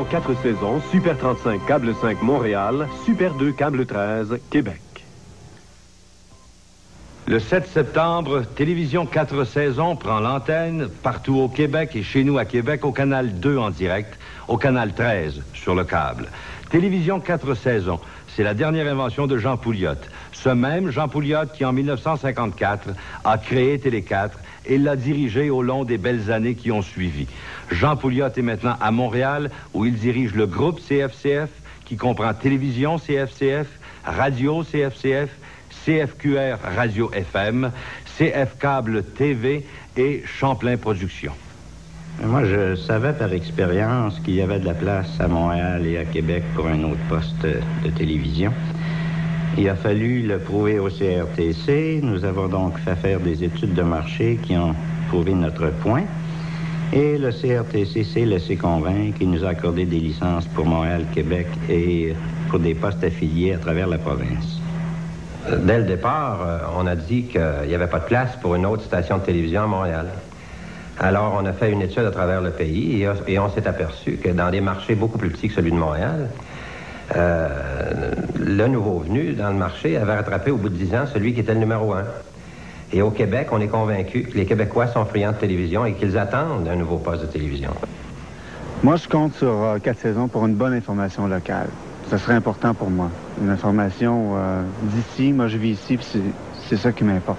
Télévision 4 saisons, Super 35 Câble 5 Montréal, Super 2 Câble 13 Québec. Le 7 septembre, Télévision 4 saisons prend l'antenne partout au Québec et chez nous à Québec au canal 2 en direct, au canal 13 sur le câble. Télévision 4 saisons, c'est la dernière invention de Jean Pouliot. Ce même Jean Pouliot qui, en 1954, a créé Télé 4 et l'a dirigé au long des belles années qui ont suivi. Jean Pouliot est maintenant à Montréal où il dirige le groupe CFCF qui comprend Télévision CFCF, Radio CFCF, CFQR Radio FM, CF Câble TV et Champlain Productions. Moi, je savais par expérience qu'il y avait de la place à Montréal et à Québec pour un autre poste de télévision. Il a fallu le prouver au CRTC. Nous avons donc fait faire des études de marché qui ont prouvé notre point. Et le CRTC s'est laissé convaincre. Il nous a accordé des licences pour Montréal, Québec et pour des postes affiliés à travers la province. Dès le départ, on a dit qu'il n'y avait pas de place pour une autre station de télévision à Montréal. Alors, on a fait une étude à travers le pays et on s'est aperçu que dans des marchés beaucoup plus petits que celui de Montréal, le nouveau venu dans le marché avait rattrapé au bout de 10 ans celui qui était le numéro 1. Et au Québec, on est convaincu que les Québécois sont friands de télévision et qu'ils attendent un nouveau poste de télévision. Moi, je compte sur 4 saisons pour une bonne information locale. Ça serait important pour moi. Une information d'ici, moi je vis ici, puis c'est ça qui m'importe.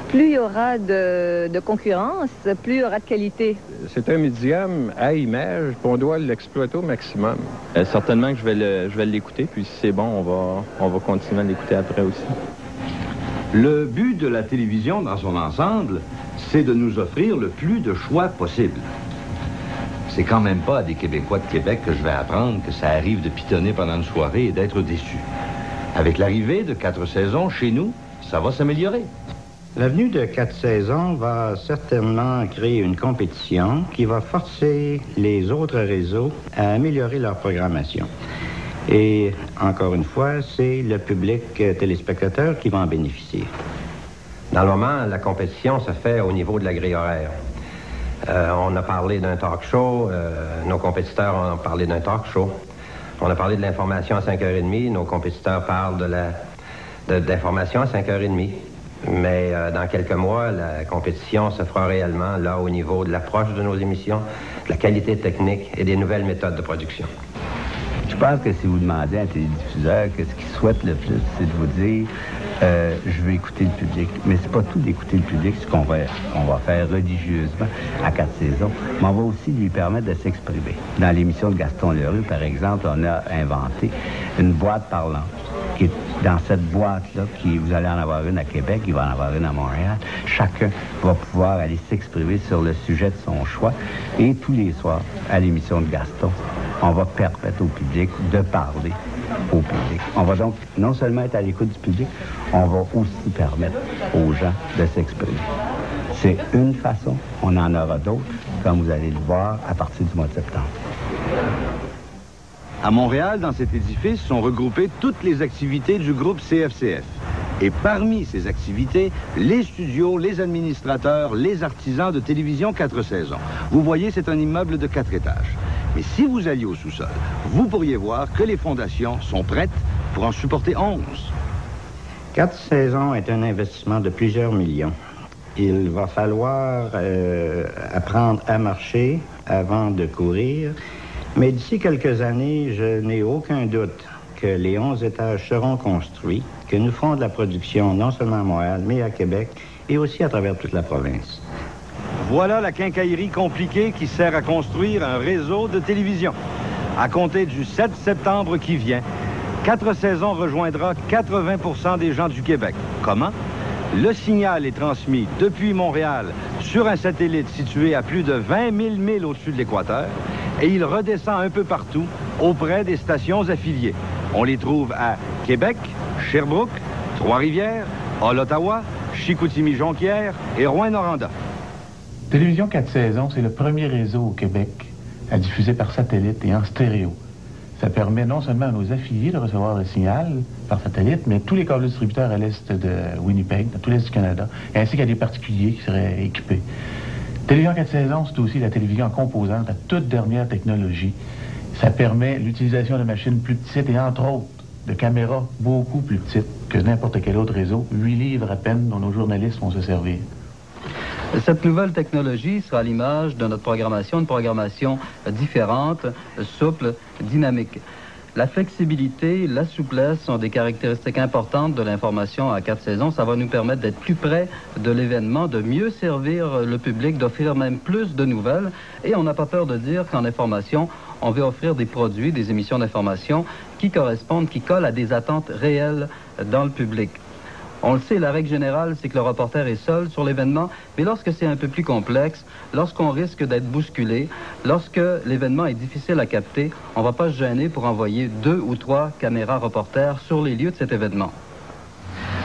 Plus il y aura de concurrence, plus il y aura de qualité. C'est un médium à image, puis on doit l'exploiter au maximum. Certainement que je vais l'écouter, puis si c'est bon, on va continuer à l'écouter après aussi. Le but de la télévision dans son ensemble, c'est de nous offrir le plus de choix possible. C'est quand même pas à des Québécois de Québec que je vais apprendre que ça arrive de pitonner pendant une soirée et d'être déçu. Avec l'arrivée de 4 saisons chez nous, ça va s'améliorer. L'avenue de 4 saisons va certainement créer une compétition qui va forcer les autres réseaux à améliorer leur programmation. Et encore une fois, c'est le public téléspectateur qui va en bénéficier. Dans le moment, la compétition se fait au niveau de la grille horaire. On a parlé d'un talk show, nos compétiteurs ont parlé d'un talk show. On a parlé de l'information à 5h30, nos compétiteurs parlent d'information à 5h30. Mais dans quelques mois, la compétition se fera réellement là au niveau de l'approche de nos émissions, de la qualité technique et des nouvelles méthodes de production. Je pense que si vous demandez à un télédiffuseur que ce qu'il souhaite le plus, c'est de vous dire je veux écouter le public. Mais c'est pas tout d'écouter le public, ce qu'on va faire religieusement à 4 saisons, mais on va aussi lui permettre de s'exprimer. Dans l'émission de Gaston Leroux, par exemple, on a inventé une boîte parlante. Qui est dans cette boîte-là, vous allez en avoir une à Québec, il va en avoir une à Montréal. Chacun va pouvoir aller s'exprimer sur le sujet de son choix. Et tous les soirs, à l'émission de Gaston, on va permettre au public de parler au public. On va donc non seulement être à l'écoute du public, on va aussi permettre aux gens de s'exprimer. C'est une façon, on en aura d'autres, comme vous allez le voir à partir du mois de septembre. À Montréal, dans cet édifice, sont regroupées toutes les activités du groupe CFCF. Et parmi ces activités, les studios, les administrateurs, les artisans de Télévision 4 saisons. Vous voyez, c'est un immeuble de 4 étages. Mais si vous alliez au sous-sol, vous pourriez voir que les fondations sont prêtes pour en supporter 11. 4 saisons est un investissement de plusieurs millions. Il va falloir apprendre à marcher avant de courir. Mais d'ici quelques années, je n'ai aucun doute que les 11 étages seront construits, que nous ferons de la production non seulement à Montréal, mais à Québec et aussi à travers toute la province. Voilà la quincaillerie compliquée qui sert à construire un réseau de télévision. À compter du 7 septembre qui vient, 4 saisons rejoindra 80% des gens du Québec. Comment? Le signal est transmis depuis Montréal sur un satellite situé à plus de 20 000 milles au-dessus de l'équateur et il redescend un peu partout auprès des stations affiliées. On les trouve à Québec, Sherbrooke, Trois-Rivières, Ottawa, Chicoutimi-Jonquière et Rouyn-Noranda. Télévision 4 saisons, c'est le premier réseau au Québec à diffuser par satellite et en stéréo. Ça permet non seulement à nos affiliés de recevoir le signal par satellite, mais tous les câbles distributeurs à l'est de Winnipeg, dans tout l'est du Canada, ainsi qu'à des particuliers qui seraient équipés. Télévision 4 saisons, c'est aussi la télévision en composante, la toute dernière technologie. Ça permet l'utilisation de machines plus petites et entre autres de caméras beaucoup plus petites que n'importe quel autre réseau, 8 livres à peine dont nos journalistes vont se servir. Cette nouvelle technologie sera à l'image de notre programmation, une programmation différente, souple, dynamique. La flexibilité, la souplesse sont des caractéristiques importantes de l'information à 4 saisons. Ça va nous permettre d'être plus près de l'événement, de mieux servir le public, d'offrir même plus de nouvelles. Et on n'a pas peur de dire qu'en information, on veut offrir des produits, des émissions d'information qui correspondent, qui collent à des attentes réelles dans le public. On le sait, la règle générale, c'est que le reporter est seul sur l'événement, mais lorsque c'est un peu plus complexe, lorsqu'on risque d'être bousculé, lorsque l'événement est difficile à capter, on ne va pas se gêner pour envoyer 2 ou 3 caméras reporters sur les lieux de cet événement.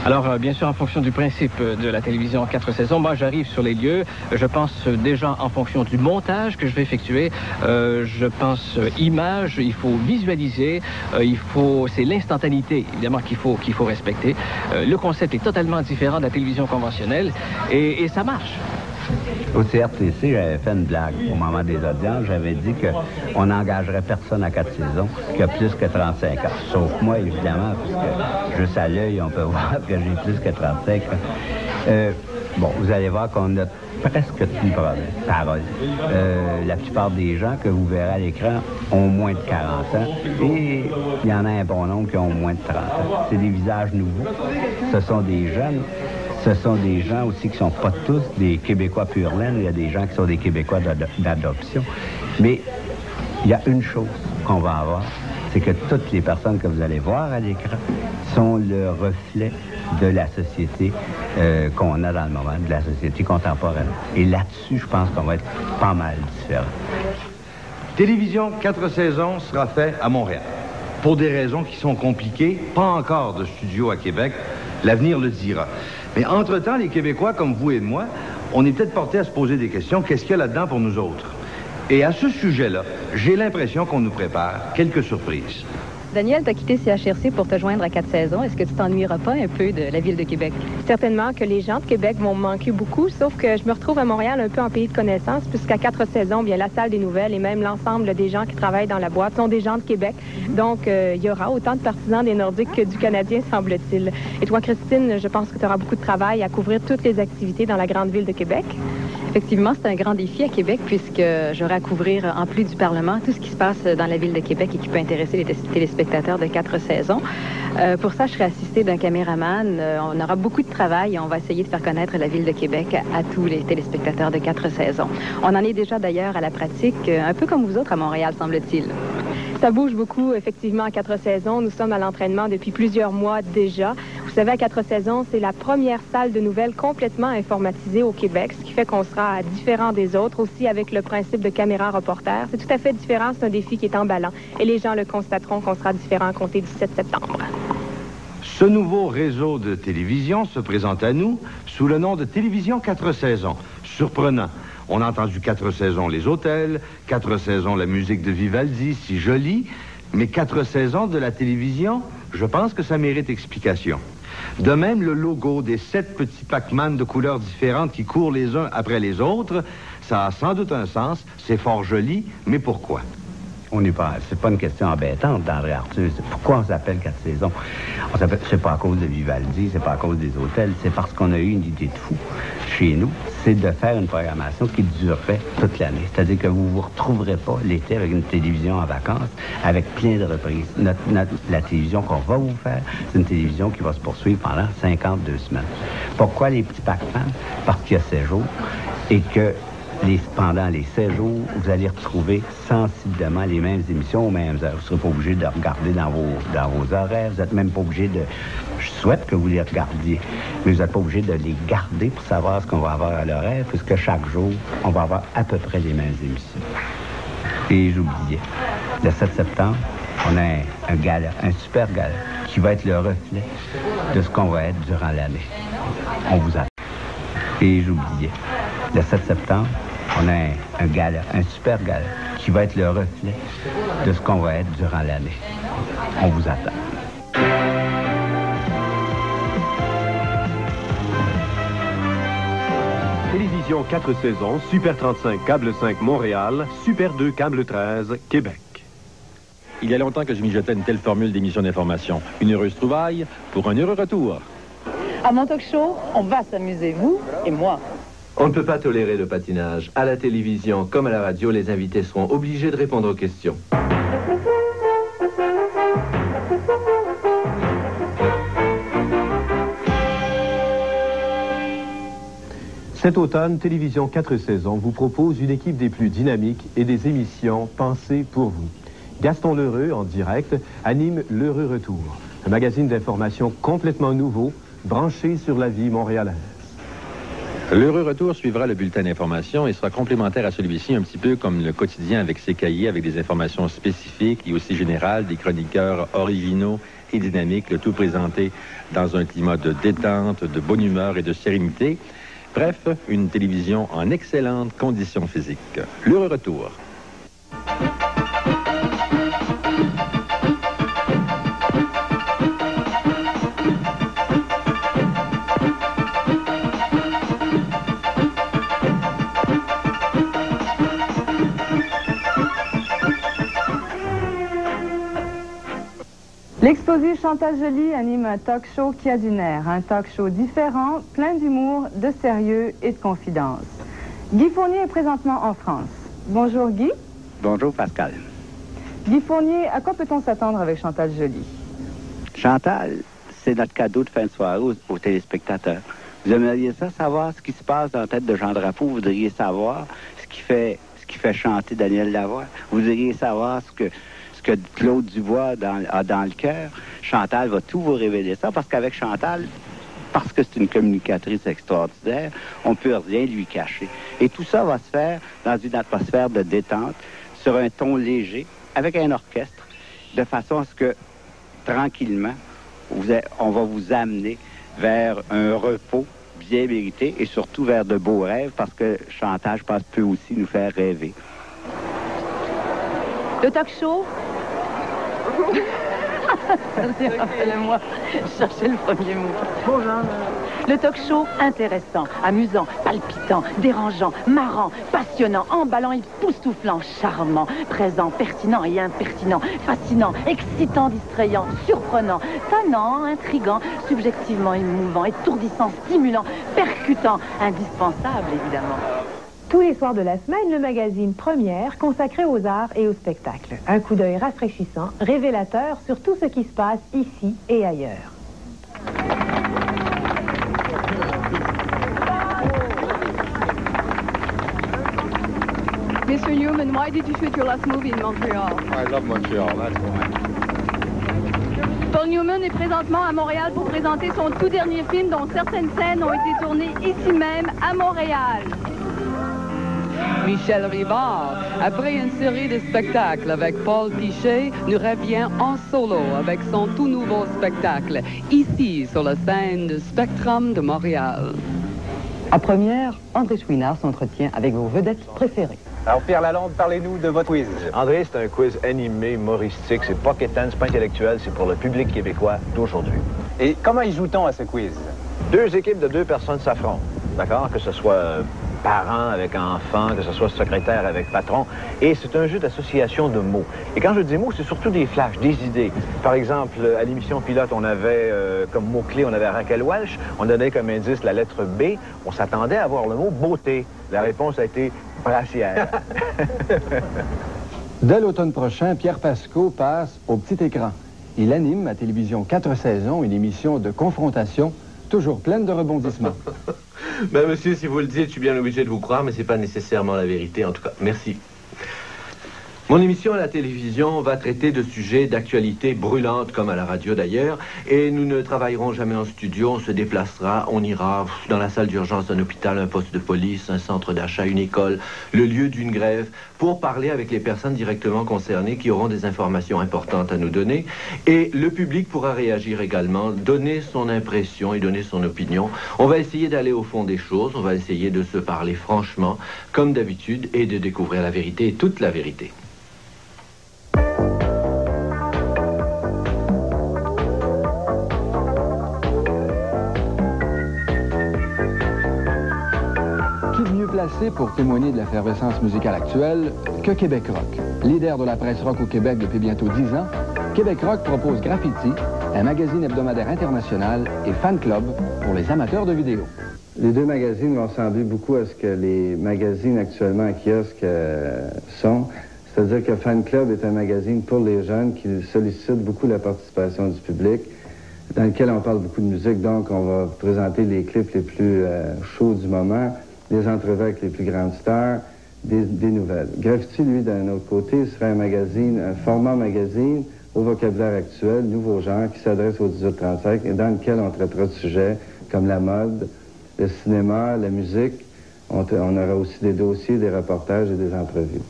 Alors, bien sûr, en fonction du principe de la télévision 4 saisons, moi, j'arrive sur les lieux. Je pense déjà en fonction du montage que je vais effectuer. Je pense image, il faut visualiser, c'est l'instantanéité, évidemment, qu'il faut respecter. Le concept est totalement différent de la télévision conventionnelle et ça marche. Au CRTC, j'avais fait une blague au moment des audiences. J'avais dit qu'on n'engagerait personne à 4 saisons qui a plus que 35 ans. Sauf moi, évidemment, puisque juste à l'œil, on peut voir que j'ai plus que 35 ans. Bon, vous allez voir qu'on a presque plus de parole. La plupart des gens que vous verrez à l'écran ont moins de 40 ans et il y en a un bon nombre qui ont moins de 30 ans. C'est des visages nouveaux. Ce sont des jeunes. Ce sont des gens aussi qui ne sont pas tous des Québécois pur laine. Il y a des gens qui sont des Québécois d'adoption. Mais il y a une chose qu'on va avoir, c'est que toutes les personnes que vous allez voir à l'écran sont le reflet de la société qu'on a dans le moment, de la société contemporaine. Et là-dessus, je pense qu'on va être pas mal différents. Télévision 4 saisons sera fait à Montréal. Pour des raisons qui sont compliquées, pas encore de studio à Québec. L'avenir le dira. Mais entre-temps, les Québécois, comme vous et moi, on est peut-être portés à se poser des questions. Qu'est-ce qu'il y a là-dedans pour nous autres? Et à ce sujet-là, j'ai l'impression qu'on nous prépare quelques surprises. Daniel, tu as quitté CHRC pour te joindre à 4 saisons. Est-ce que tu t'ennuieras pas un peu de la ville de Québec? Certainement que les gens de Québec vont me manquer beaucoup, sauf que je me retrouve à Montréal un peu en pays de connaissance, puisqu'à 4 saisons, bien, la salle des nouvelles et même l'ensemble des gens qui travaillent dans la boîte sont des gens de Québec. Donc, il y aura autant de partisans des Nordiques que du Canadien, semble-t-il. Et toi, Christine, je pense que tu auras beaucoup de travail à couvrir toutes les activités dans la grande ville de Québec. Effectivement, c'est un grand défi à Québec, puisque j'aurai à couvrir, en plus du Parlement, tout ce qui se passe dans la ville de Québec et qui peut intéresser les téléspectateurs de 4 saisons. Pour ça, je serai assistée d'un caméraman. On aura beaucoup de travail et on va essayer de faire connaître la ville de Québec à tous les téléspectateurs de 4 saisons. On en est déjà d'ailleurs à la pratique, un peu comme vous autres à Montréal, semble-t-il. Ça bouge beaucoup, effectivement, à 4 saisons. Nous sommes à l'entraînement depuis plusieurs mois déjà. Vous savez, à 4 saisons, c'est la première salle de nouvelles complètement informatisée au Québec, ce qui fait qu'on sera différent des autres, aussi avec le principe de caméra reporter. C'est tout à fait différent, c'est un défi qui est emballant. Et les gens le constateront qu'on sera différent à compter du 7 septembre. Ce nouveau réseau de télévision se présente à nous sous le nom de Télévision 4 saisons. Surprenant. On a entendu 4 saisons les hôtels, 4 saisons la musique de Vivaldi, si jolie, mais 4 saisons de la télévision, je pense que ça mérite explication. De même, le logo des 7 petits Pac-Man de couleurs différentes qui courent les uns après les autres, ça a sans doute un sens, c'est fort joli, mais pourquoi? On n'y parle. C'est pas une question embêtante d'André Arthur. Pourquoi on s'appelle 4 saisons? On s'appelle, c'est pas à cause de Vivaldi, c'est pas à cause des hôtels, c'est parce qu'on a eu une idée de fou chez nous, c'est de faire une programmation qui durerait toute l'année. C'est-à-dire que vous vous retrouverez pas l'été avec une télévision en vacances, avec plein de reprises. La télévision qu'on va vous faire, c'est une télévision qui va se poursuivre pendant 52 semaines. Pourquoi les petits Pac-Man? Parce qu'il y a 16 jours et que pendant les 16 jours, vous allez retrouver sensiblement les mêmes émissions aux mêmes heures. Vous ne serez pas obligé de regarder dans vos horaires. Vous n'êtes même pas obligé de... Je souhaite que vous les regardiez, mais vous n'êtes pas obligé de les garder pour savoir ce qu'on va avoir à l'horaire, puisque chaque jour, on va avoir à peu près les mêmes émissions. Et j'oubliais, le 7 septembre, on a un gala, un super gala, qui va être le reflet de ce qu'on va être durant l'année. On vous attend. Et j'oubliais, le 7 septembre, on a un gala, un super gala, qui va être le reflet de ce qu'on va être durant l'année. On vous attend. Télévision 4 saisons, Super 35, Câble 5 Montréal, Super 2, Câble 13, Québec. Il y a longtemps que je mijotais une telle formule d'émission d'information. Une heureuse trouvaille pour un heureux retour. À mon talk show, on va s'amuser, vous et moi. On ne peut pas tolérer le patinage. À la télévision comme à la radio, les invités seront obligés de répondre aux questions. Cet automne, Télévision 4 saisons vous propose une équipe des plus dynamiques et des émissions pensées pour vous. Gaston Lheureux, en direct, anime L'Heureux Retour, un magazine d'information complètement nouveau, branché sur la vie montréalaise. L'heureux retour suivra le bulletin d'information et sera complémentaire à celui-ci, un petit peu comme le quotidien avec ses cahiers, avec des informations spécifiques et aussi générales, des chroniqueurs originaux et dynamiques, le tout présenté dans un climat de détente, de bonne humeur et de sérénité. Bref, une télévision en excellentes conditions physiques. L'heureux retour. L'exposé Chantal Joly anime un talk show qui a du nerf. Un talk show différent, plein d'humour, de sérieux et de confidence. Guy Fournier est présentement en France. Bonjour Guy. Bonjour Pascal. Guy Fournier, à quoi peut-on s'attendre avec Chantal Joly? Chantal, c'est notre cadeau de fin de soirée aux téléspectateurs. Vous aimeriez ça, savoir ce qui se passe dans la tête de Jean Drapeau. Vous voudriez savoir ce qui fait chanter Daniel Lavoie. Vous voudriez savoir ce que Claude Dubois a dans le cœur. Chantal va tout vous révéler ça, parce qu'avec Chantal, parce que c'est une communicatrice extraordinaire, on ne peut rien lui cacher. Et tout ça va se faire dans une atmosphère de détente, sur un ton léger, avec un orchestre, de façon à ce que, tranquillement, on va vous amener vers un repos bien mérité et surtout vers de beaux rêves, parce que Chantal, je pense, peut aussi nous faire rêver. Le talk show. Rappelez-moi, je cherchais le premier mot. Le talk show intéressant, amusant, palpitant, dérangeant, marrant, passionnant, emballant, époustouflant, charmant, présent, pertinent et impertinent, fascinant, excitant, distrayant, surprenant, tannant, intriguant, subjectivement émouvant, étourdissant, stimulant, percutant, indispensable évidemment. Tous les soirs de la semaine, le magazine Première consacré aux arts et au spectacle. Un coup d'œil rafraîchissant, révélateur sur tout ce qui se passe ici et ailleurs. Mr. Newman, why did you shoot your last movie in Montreal? I love Montreal, that's why. Paul Newman est présentement à Montréal pour présenter son tout dernier film dont certaines scènes ont été tournées ici même, à Montréal. Michel Rivard, après une série de spectacles avec Paul Pichet, nous revient en solo avec son tout nouveau spectacle, ici sur la scène de Spectrum de Montréal. À Première, André Chouinard s'entretient avec vos vedettes préférées. Alors Pierre Lalonde, parlez-nous de votre quiz. André, c'est un quiz animé, humoristique, c'est pas quétaine, c'est pas intellectuel, c'est pour le public québécois d'aujourd'hui. Et comment y joue-t-on à ce quiz? Deux équipes de deux personnes s'affrontent, d'accord? Que ce soit parents avec enfants, que ce soit secrétaire avec patron. Et c'est un jeu d'association de mots. Et quand je dis mots, c'est surtout des flashs, des idées. Par exemple, à l'émission pilote, on avait comme mot-clé, on avait Raquel Welch. On donnait comme indice la lettre B. On s'attendait à avoir le mot beauté. La réponse a été brassière. Dès l'automne prochain, Pierre Pascoe passe au petit écran. Il anime à Télévision 4 saisons une émission de confrontation toujours pleine de rebondissements. Ben, monsieur, si vous le dites, je suis bien obligé de vous croire, mais c'est pas nécessairement la vérité. En tout cas, merci. Mon émission à la télévision va traiter de sujets d'actualité brûlante, comme à la radio d'ailleurs, et nous ne travaillerons jamais en studio, on se déplacera, on ira dans la salle d'urgence d'un hôpital, un poste de police, un centre d'achat, une école, le lieu d'une grève, pour parler avec les personnes directement concernées qui auront des informations importantes à nous donner, et le public pourra réagir également, donner son impression et donner son opinion. On va essayer d'aller au fond des choses, on va essayer de se parler franchement, comme d'habitude, et de découvrir la vérité et toute la vérité. mieux placé pour témoigner de l'effervescence musicale actuelle que Québec Rock? Leader de la presse rock au Québec depuis bientôt 10 ans, Québec Rock propose Graffiti, un magazine hebdomadaire international, et Fan Club pour les amateurs de vidéo. Les deux magazines vont ressembler beaucoup à ce que les magazines actuellement en kiosque sont. C'est-à-dire que Fan Club est un magazine pour les jeunes qui sollicite beaucoup la participation du public, dans lequel on parle beaucoup de musique. Donc, on va présenter les clips les plus chauds du moment, des entrevues avec les plus grandes stars, des nouvelles. Graffiti, lui, d'un autre côté, serait un magazine, un format magazine au vocabulaire actuel, nouveau genre, qui s'adresse aux 18-35 et dans lequel on traitera de sujets comme la mode, le cinéma, la musique. On aura aussi des dossiers, des reportages et des entrevues.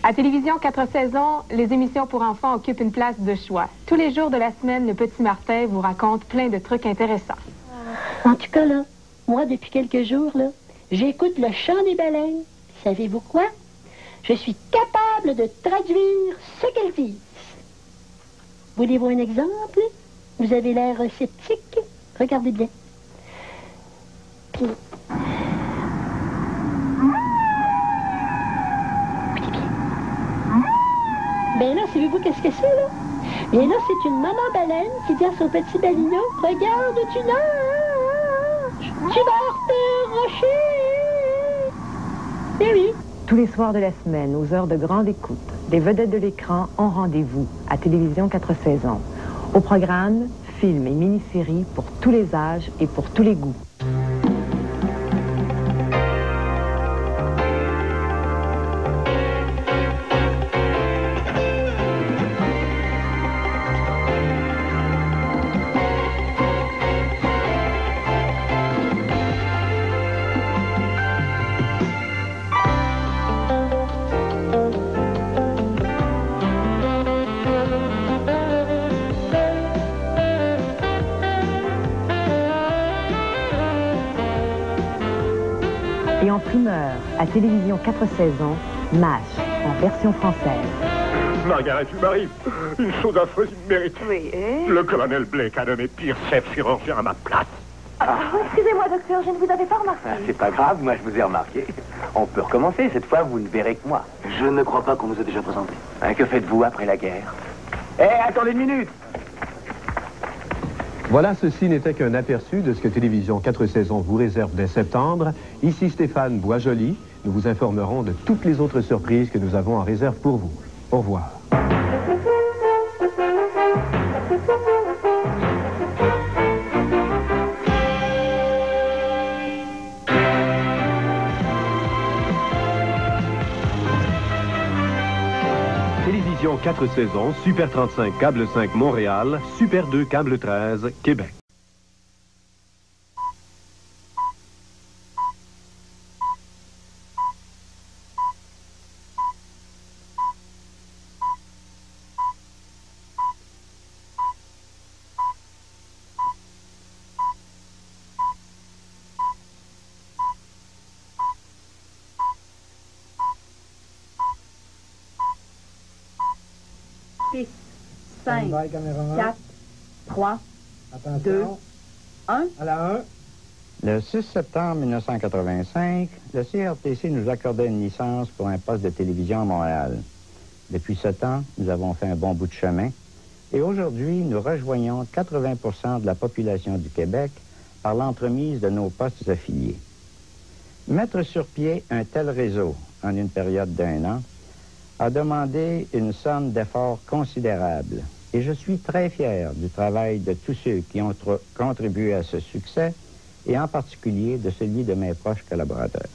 À Télévision 4 saisons, les émissions pour enfants occupent une place de choix. Tous les jours de la semaine, le petit Martin vous raconte plein de trucs intéressants. En tout cas, là, moi, depuis quelques jours, là, j'écoute le chant des baleines. Savez-vous quoi? Je suis capable de traduire ce qu'elles disent. Voulez-vous un exemple? Vous avez l'air sceptique? Regardez bien. Puis... Ben là, savez-vous qu'est-ce que c'est, là? Bien là, c'est une maman baleine qui dit à son petit balignon, « Regarde, tu nages! Tu vas te rocher! » Eh oui! Tous les soirs de la semaine, aux heures de grande écoute, des vedettes de l'écran ont rendez-vous à Télévision 4 saisons. Au programme, films et mini-séries pour tous les âges et pour tous les goûts. Et en primeur, à Télévision 4 saisons, MASH, en version française. Margaret, tu m'arrives. Une chose affreuse, il mérite. Oui, et... Le colonel Blake a nommé pire chef chirurgien à ma place. Excusez-moi, docteur, je ne vous avais pas remarqué. C'est pas grave, moi je vous ai remarqué. On peut recommencer, cette fois vous ne verrez que moi. Je ne crois pas qu'on vous ait déjà présenté. Que faites-vous après la guerre? Attendez une minute. Voilà, ceci n'était qu'un aperçu de ce que Télévision 4 saisons vous réserve dès septembre. Ici Stéphane Boisjoli. Nous vous informerons de toutes les autres surprises que nous avons en réserve pour vous. Au revoir. Télévision 4 saisons, Super 35 Câble 5 Montréal, Super 2 Câble 13 Québec. Six, 5, 4, 3, 2, 1. À la 1. Le 6 septembre 1985, le CRTC nous accordait une licence pour un poste de télévision à Montréal. Depuis ce temps, nous avons fait un bon bout de chemin et aujourd'hui, nous rejoignons 80% de la population du Québec par l'entremise de nos postes affiliés. Mettre sur pied un tel réseau en une période d'1 an a demandé une somme d'efforts considérable. Et je suis très fier du travail de tous ceux qui ont contribué à ce succès, et en particulier de celui de mes proches collaborateurs.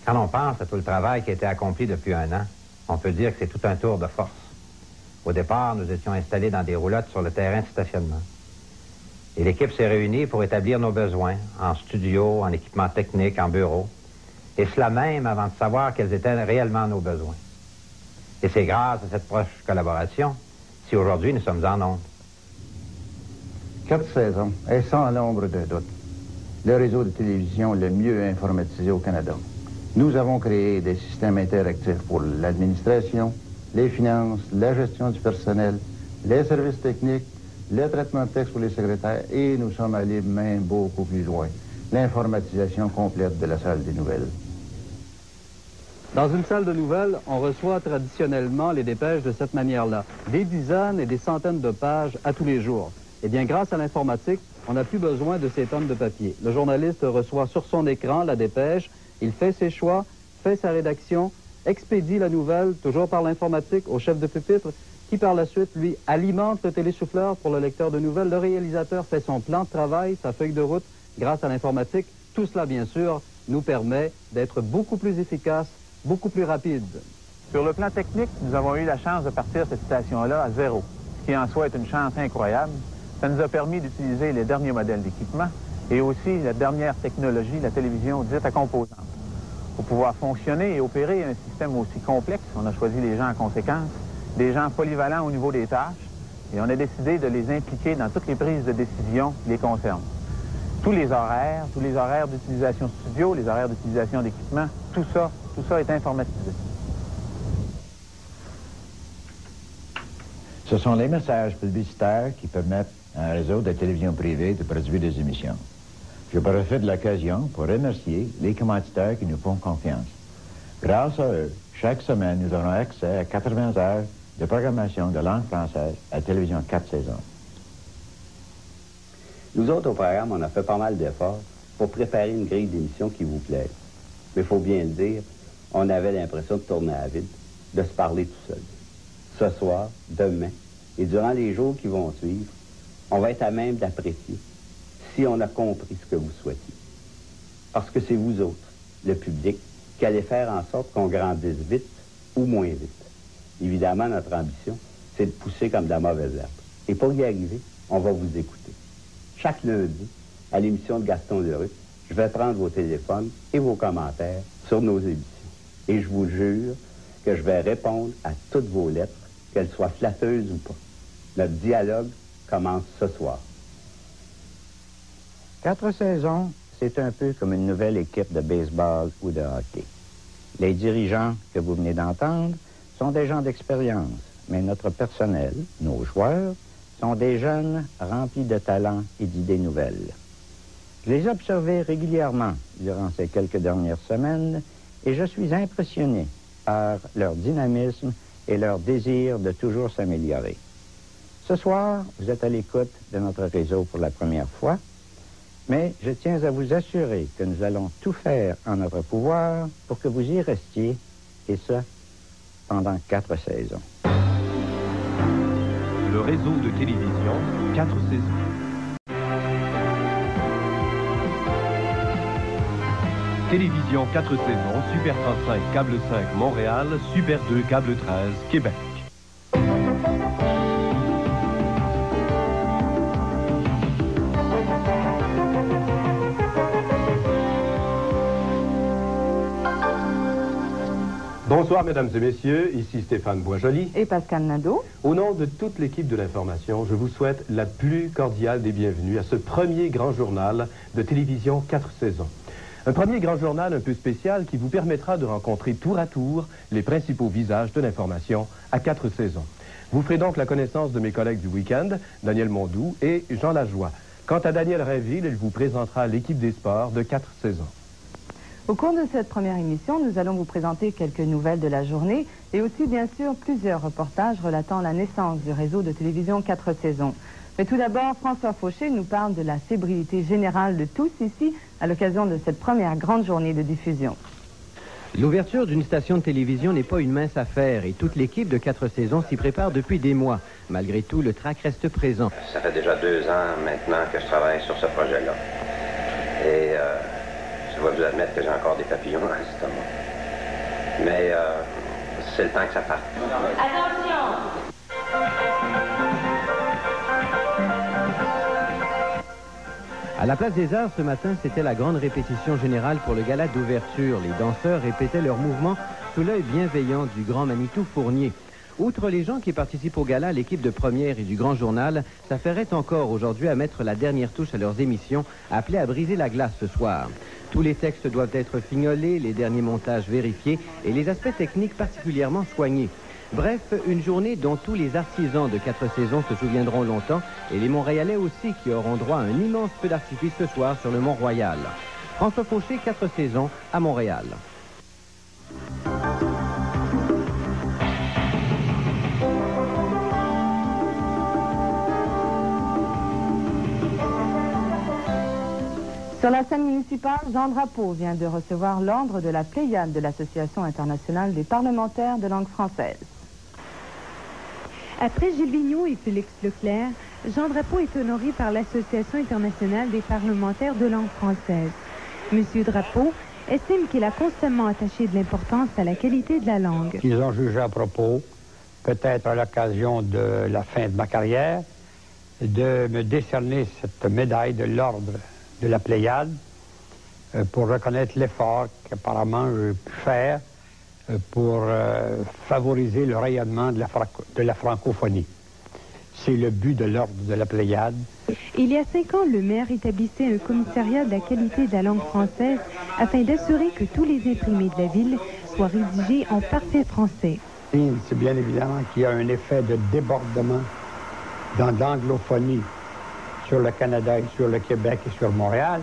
Quand on pense à tout le travail qui a été accompli depuis 1 an, on peut dire que c'est tout un tour de force. Au départ, nous étions installés dans des roulottes sur le terrain de stationnement. Et l'équipe s'est réunie pour établir nos besoins, en studio, en équipement technique, en bureau. Et cela même avant de savoir quels étaient réellement nos besoins. Et c'est grâce à cette proche collaboration si aujourd'hui nous sommes en ondes. 4 saisons, et sans l'ombre de doute, le réseau de télévision le mieux informatisé au Canada. Nous avons créé des systèmes interactifs pour l'administration, les finances, la gestion du personnel, les services techniques, le traitement de texte pour les secrétaires, et nous sommes allés même beaucoup plus loin. l'informatisation complète de la salle des nouvelles. Dans une salle de nouvelles, on reçoit traditionnellement les dépêches de cette manière-là. Des dizaines et des centaines de pages à tous les jours. Eh bien, grâce à l'informatique, on n'a plus besoin de ces tonnes de papier. Le journaliste reçoit sur son écran la dépêche, il fait ses choix, fait sa rédaction, expédie la nouvelle, toujours par l'informatique, au chef de pupitre, qui par la suite, lui, alimente le télésouffleur pour le lecteur de nouvelles. Le réalisateur fait son plan de travail, sa feuille de route, grâce à l'informatique. Tout cela, bien sûr, nous permet d'être beaucoup plus efficaces, beaucoup plus rapide. Sur le plan technique, nous avons eu la chance de partir cette station-là à zéro, ce qui en soi est une chance incroyable. Ça nous a permis d'utiliser les derniers modèles d'équipement et aussi la dernière technologie, la télévision dite à composante. Pour pouvoir fonctionner et opérer un système aussi complexe, on a choisi les gens en conséquence, des gens polyvalents au niveau des tâches, et on a décidé de les impliquer dans toutes les prises de décision qui les concernent. Tous les horaires d'utilisation studio, les horaires d'utilisation d'équipement, tout ça est informatisé. Ce sont les messages publicitaires qui permettent à un réseau de télévision privée de produire des émissions. Je profite de l'occasion pour remercier les commanditaires qui nous font confiance. Grâce à eux, chaque semaine, nous aurons accès à 80 heures de programmation de langue française à la télévision 4 saisons. Nous autres, au programme, on a fait pas mal d'efforts pour préparer une grille d'émissions qui vous plaise. Mais il faut bien le dire, on avait l'impression de tourner à vide, de se parler tout seul. Ce soir, demain, et durant les jours qui vont suivre, on va être à même d'apprécier si on a compris ce que vous souhaitiez. Parce que c'est vous autres, le public, qui allez faire en sorte qu'on grandisse vite ou moins vite. Évidemment, notre ambition, c'est de pousser comme de la mauvaise herbe. Et pour y arriver, on va vous écouter. Chaque lundi, à l'émission de Gaston Leroux, je vais prendre vos téléphones et vos commentaires sur nos émissions. Et je vous jure que je vais répondre à toutes vos lettres, qu'elles soient flatteuses ou pas. Notre dialogue commence ce soir. 4 saisons, c'est un peu comme une nouvelle équipe de baseball ou de hockey. Les dirigeants que vous venez d'entendre sont des gens d'expérience, mais notre personnel, nos joueurs, sont des jeunes remplis de talent et d'idées nouvelles. Je les ai observés régulièrement durant ces quelques dernières semaines et je suis impressionné par leur dynamisme et leur désir de toujours s'améliorer. Ce soir, vous êtes à l'écoute de notre réseau pour la première fois, mais je tiens à vous assurer que nous allons tout faire en notre pouvoir pour que vous y restiez, et ce, pendant 4 saisons. Le réseau de télévision, 4 saisons. Télévision 4 saisons, Super 35, Câble 5, Montréal, Super 2, Câble 13, Québec. Bonsoir, mesdames et messieurs, ici Stéphane Boisjoli. Et Pascal Nadeau. Au nom de toute l'équipe de l'information, je vous souhaite la plus cordiale des bienvenues à ce premier grand journal de télévision 4 saisons. Un premier grand journal un peu spécial qui vous permettra de rencontrer tour à tour les principaux visages de l'information à 4 saisons. Vous ferez donc la connaissance de mes collègues du week-end, Daniel Mondoux et Jean Lajoie. Quant à Daniel Rainville, il vous présentera l'équipe des sports de 4 saisons. Au cours de cette première émission, nous allons vous présenter quelques nouvelles de la journée et aussi, bien sûr, plusieurs reportages relatant la naissance du réseau de télévision 4 saisons. Mais tout d'abord, François Fauché nous parle de la fébrilité générale de tous ici à l'occasion de cette première grande journée de diffusion. L'ouverture d'une station de télévision n'est pas une mince affaire et toute l'équipe de 4 saisons s'y prépare depuis des mois. Malgré tout, le trac reste présent. Ça fait déjà 2 ans maintenant que je travaille sur ce projet-là. Et je dois vous admettre que j'ai encore des papillons dans l'estomac. Mais c'est le temps que ça parte. Attention! À la place des Arts, ce matin, c'était la grande répétition générale pour le gala d'ouverture. Les danseurs répétaient leurs mouvements sous l'œil bienveillant du grand Manitou Fournier. Outre les gens qui participent au gala, l'équipe de Première et du Grand Journal s'affairait encore aujourd'hui à mettre la dernière touche à leurs émissions, appelées à briser la glace ce soir. Tous les textes doivent être fignolés, les derniers montages vérifiés et les aspects techniques particulièrement soignés. Bref, une journée dont tous les artisans de 4 saisons se souviendront longtemps et les Montréalais aussi qui auront droit à un immense feu d'artifice ce soir sur le Mont-Royal. François Fauché, 4 saisons à Montréal. Sur la scène municipale, Jean Drapeau vient de recevoir l'ordre de la Pléiade de l'Association internationale des parlementaires de langue française. Après Gilles Vigneault et Félix Leclerc, Jean Drapeau est honoré par l'Association internationale des parlementaires de langue française. Monsieur Drapeau estime qu'il a constamment attaché de l'importance à la qualité de la langue. Ils ont jugé à propos, peut-être à l'occasion de la fin de ma carrière, de me décerner cette médaille de l'ordre de la Pléiade pour reconnaître l'effort qu'apparemment j'ai pu faire pour favoriser le rayonnement de la francophonie. C'est le but de l'ordre de la Pléiade. Il y a 5 ans, le maire établissait un commissariat de la qualité de la langue française afin d'assurer que tous les imprimés de la ville soient rédigés en parfait français. C'est bien évident qu'il y a un effet de débordement dans l'anglophonie sur le Canada et sur le Québec et sur Montréal.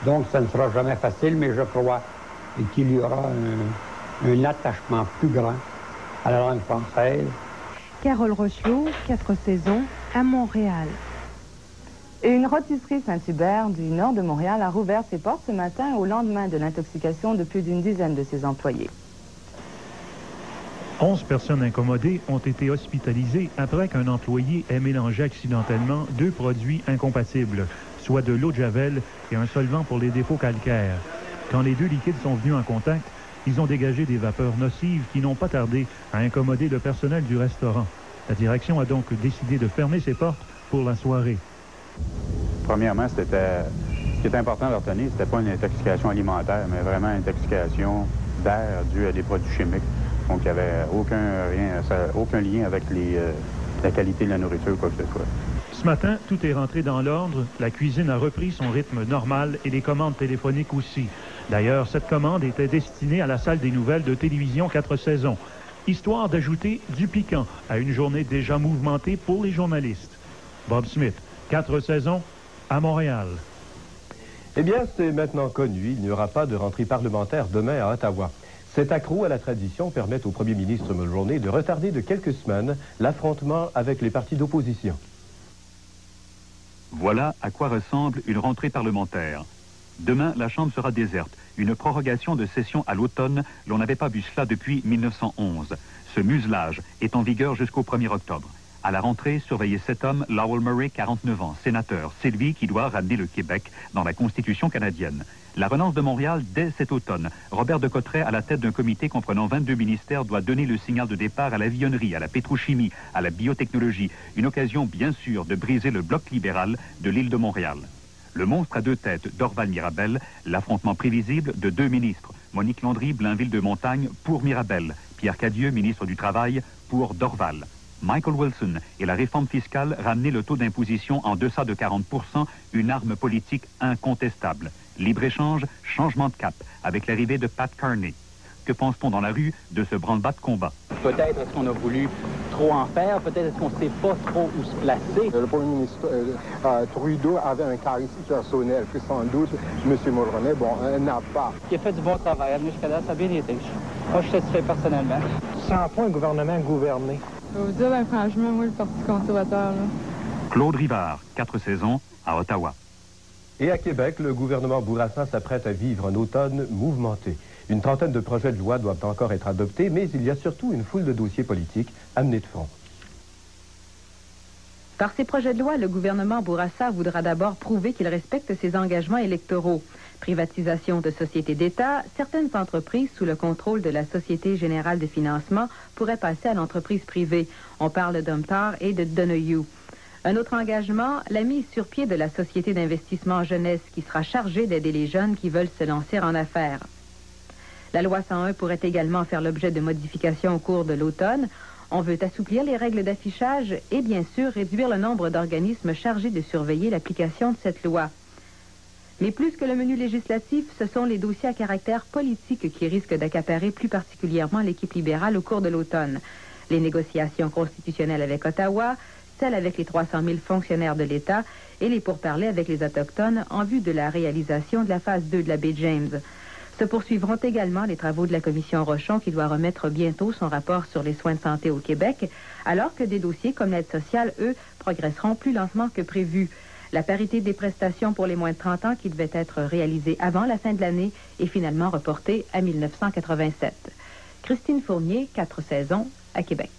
Donc, ça ne sera jamais facile, mais je crois qu'il y aura un attachement plus grand à la langue française. Carole Rochelot, 4 saisons à Montréal. Et une rôtisserie Saint-Hubert du nord de Montréal a rouvert ses portes ce matin au lendemain de l'intoxication de plus d'une dizaine de ses employés. 11 personnes incommodées ont été hospitalisées après qu'un employé ait mélangé accidentellement 2 produits incompatibles, soit de l'eau de javel et un solvant pour les dépôts calcaires. Quand les 2 liquides sont venus en contact, ils ont dégagé des vapeurs nocives qui n'ont pas tardé à incommoder le personnel du restaurant. La direction a donc décidé de fermer ses portes pour la soirée. Premièrement, ce qui est important de retenir, c'était pas une intoxication alimentaire, mais vraiment une intoxication d'air due à des produits chimiques. Donc, il n'y avait aucun lien avec la qualité de la nourriture ou quoi que ce soit. Ce matin, tout est rentré dans l'ordre. La cuisine a repris son rythme normal et les commandes téléphoniques aussi. D'ailleurs, cette commande était destinée à la salle des nouvelles de télévision 4 saisons, histoire d'ajouter du piquant à une journée déjà mouvementée pour les journalistes. Bob Smith, 4 saisons à Montréal. Eh bien, c'est maintenant connu. Il n'y aura pas de rentrée parlementaire demain à Ottawa. Cet accroc à la tradition permet au premier ministre Mulroney de retarder de quelques semaines l'affrontement avec les partis d'opposition. Voilà à quoi ressemble une rentrée parlementaire. Demain, la Chambre sera déserte. Une prorogation de session à l'automne, l'on n'avait pas vu cela depuis 1911. Ce muselage est en vigueur jusqu'au 1er octobre. À la rentrée, surveillez cet homme, Lowell Murray, 49 ans, sénateur. C'est lui qui doit ramener le Québec dans la Constitution canadienne. La relance de Montréal dès cet automne. Robert de Cotteret, à la tête d'un comité comprenant 22 ministères, doit donner le signal de départ à l'avionnerie, à la pétrochimie, à la biotechnologie. Une occasion, bien sûr, de briser le bloc libéral de l'île de Montréal. Le monstre à 2 têtes d'Orval-Mirabel, l'affrontement prévisible de 2 ministres. Monique Landry, Blainville de Montagne, pour Mirabel. Pierre Cadieux, ministre du Travail, pour Dorval. Michael Wilson et la réforme fiscale ramener le taux d'imposition en deçà de 40%, une arme politique incontestable. Libre-échange, changement de cap, avec l'arrivée de Pat Carney. Que pense-t-on dans la rue de ce branle-bas de combat? Peut-être est-ce qu'on a voulu trop en faire, peut-être est-ce qu'on ne sait pas trop où se placer. Le premier ministre Trudeau avait un charisme personnel que sans doute M. Mulroney, n'a pas. Il a fait du bon travail, amené jusqu'à là, ça a bien été. Moi, je suis satisfait personnellement. Sans point un gouvernement gouverné. Je vais vous dire, franchement, moi, le Parti conservateur, là. Claude Rivard, 4 saisons à Ottawa. Et à Québec, le gouvernement Bourassa s'apprête à vivre un automne mouvementé. Une trentaine de projets de loi doivent encore être adoptés, mais il y a surtout une foule de dossiers politiques amenés de front. Par ces projets de loi, le gouvernement Bourassa voudra d'abord prouver qu'il respecte ses engagements électoraux. Privatisation de sociétés d'État, certaines entreprises sous le contrôle de la Société générale de financement pourraient passer à l'entreprise privée. On parle d'Omtar et de Donahue. Un autre engagement, la mise sur pied de la Société d'investissement jeunesse qui sera chargée d'aider les jeunes qui veulent se lancer en affaires. La loi 101 pourrait également faire l'objet de modifications au cours de l'automne. On veut assouplir les règles d'affichage et bien sûr réduire le nombre d'organismes chargés de surveiller l'application de cette loi. Mais plus que le menu législatif, ce sont les dossiers à caractère politique qui risquent d'accaparer plus particulièrement l'équipe libérale au cours de l'automne. Les négociations constitutionnelles avec Ottawa, celles avec les 300 000 fonctionnaires de l'État et les pourparlers avec les Autochtones en vue de la réalisation de la phase 2 de la baie James. Se poursuivront également les travaux de la commission Rochon qui doit remettre bientôt son rapport sur les soins de santé au Québec, alors que des dossiers comme l'aide sociale, eux, progresseront plus lentement que prévu. La parité des prestations pour les moins de 30 ans qui devait être réalisée avant la fin de l'année est finalement reportée à 1987. Christine Fournier, 4 saisons, à Québec.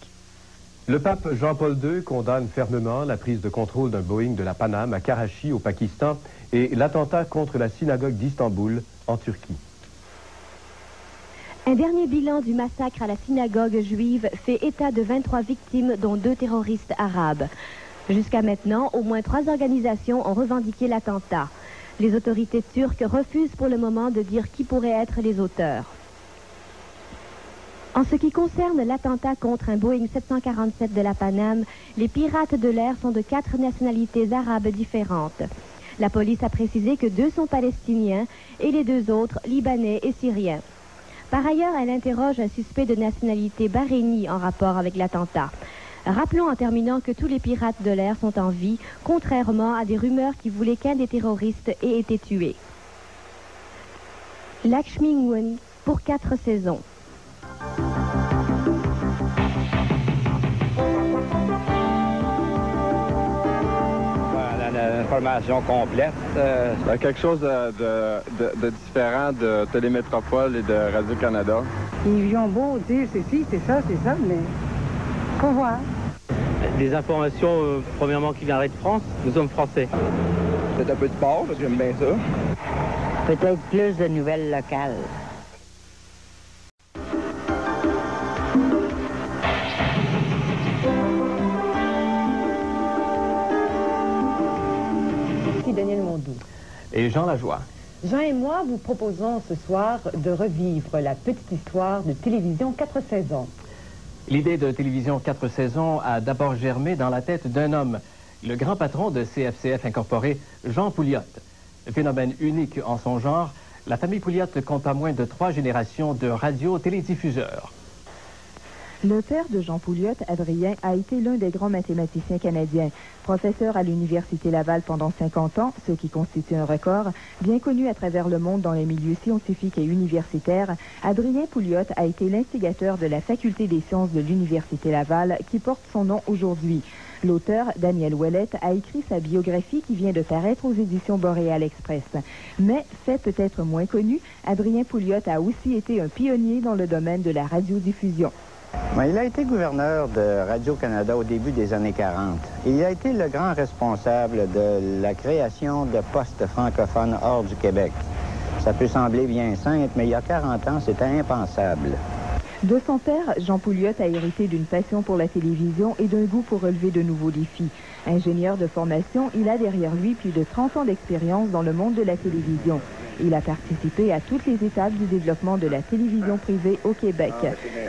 Le pape Jean-Paul II condamne fermement la prise de contrôle d'un Boeing de la Paname à Karachi, au Pakistan, et l'attentat contre la synagogue d'Istanbul, en Turquie. Un dernier bilan du massacre à la synagogue juive fait état de 23 victimes, dont 2 terroristes arabes. Jusqu'à maintenant, au moins 3 organisations ont revendiqué l'attentat. Les autorités turques refusent pour le moment de dire qui pourraient être les auteurs. En ce qui concerne l'attentat contre un Boeing 747 de la Paname, les pirates de l'air sont de 4 nationalités arabes différentes. La police a précisé que 2 sont palestiniens et les 2 autres libanais et syriens. Par ailleurs, elle interroge un suspect de nationalité bahreïnie en rapport avec l'attentat. Rappelons en terminant que tous les pirates de l'air sont en vie, contrairement à des rumeurs qui voulaient qu'un des terroristes ait été tué. Lakshmi Nguyen pour 4 saisons. L'information complète. Quelque chose de différent de Télémétropole et de Radio-Canada. Ils ont beau dire c'est ci, c'est ça, mais faut voir. Des informations, premièrement, qui viendraient de France. Nous sommes français. Peut-être un peu de sport, parce que j'aime bien ça. Peut-être plus de nouvelles locales. Daniel Mondou. Et Jean Lajoie. Jean et moi vous proposons ce soir de revivre la petite histoire de Télévision 4 saisons. L'idée de Télévision 4 saisons a d'abord germé dans la tête d'un homme, le grand patron de CFCF Incorporé, Jean Pouliot. Phénomène unique en son genre, la famille Pouliot compte pas moins de 3 générations de radio-télédiffuseurs. Le père de Jean Pouliot, Adrien, a été l'un des grands mathématiciens canadiens. Professeur à l'Université Laval pendant 50 ans, ce qui constitue un record, bien connu à travers le monde dans les milieux scientifiques et universitaires, Adrien Pouliot a été l'instigateur de la Faculté des sciences de l'Université Laval qui porte son nom aujourd'hui. L'auteur, Daniel Ouellette, a écrit sa biographie qui vient de paraître aux éditions Boréal Express. Mais, fait peut-être moins connu, Adrien Pouliot a aussi été un pionnier dans le domaine de la radiodiffusion. Il a été gouverneur de Radio-Canada au début des années 40. Il a été le grand responsable de la création de postes francophones hors du Québec. Ça peut sembler bien simple, mais il y a 40 ans, c'était impensable. De son père, Jean Pouliot a hérité d'une passion pour la télévision et d'un goût pour relever de nouveaux défis. Ingénieur de formation, il a derrière lui plus de 30 ans d'expérience dans le monde de la télévision. Il a participé à toutes les étapes du développement de la télévision privée au Québec.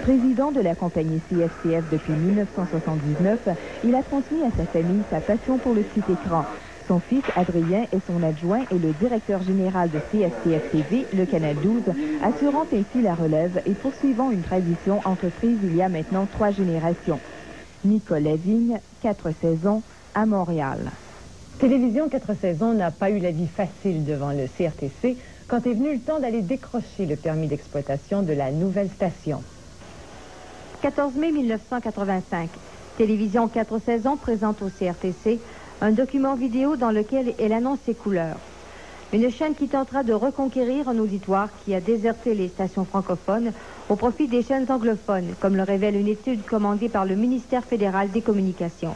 Président de la compagnie CFCF depuis 1979, il a transmis à sa famille sa passion pour le petit écran. Son fils, Adrien, est son adjoint et le directeur général de CFCF TV, le Canal 12, assurant ainsi la relève et poursuivant une tradition entreprise il y a maintenant 3 générations. Nicole Lavigne, 4 saisons, à Montréal. Télévision 4 saisons n'a pas eu la vie facile devant le CRTC quand est venu le temps d'aller décrocher le permis d'exploitation de la nouvelle station. 14 mai 1985, Télévision 4 saisons présente au CRTC un document vidéo dans lequel elle annonce ses couleurs. Une chaîne qui tentera de reconquérir un auditoire qui a déserté les stations francophones au profit des chaînes anglophones, comme le révèle une étude commandée par le ministère fédéral des Communications.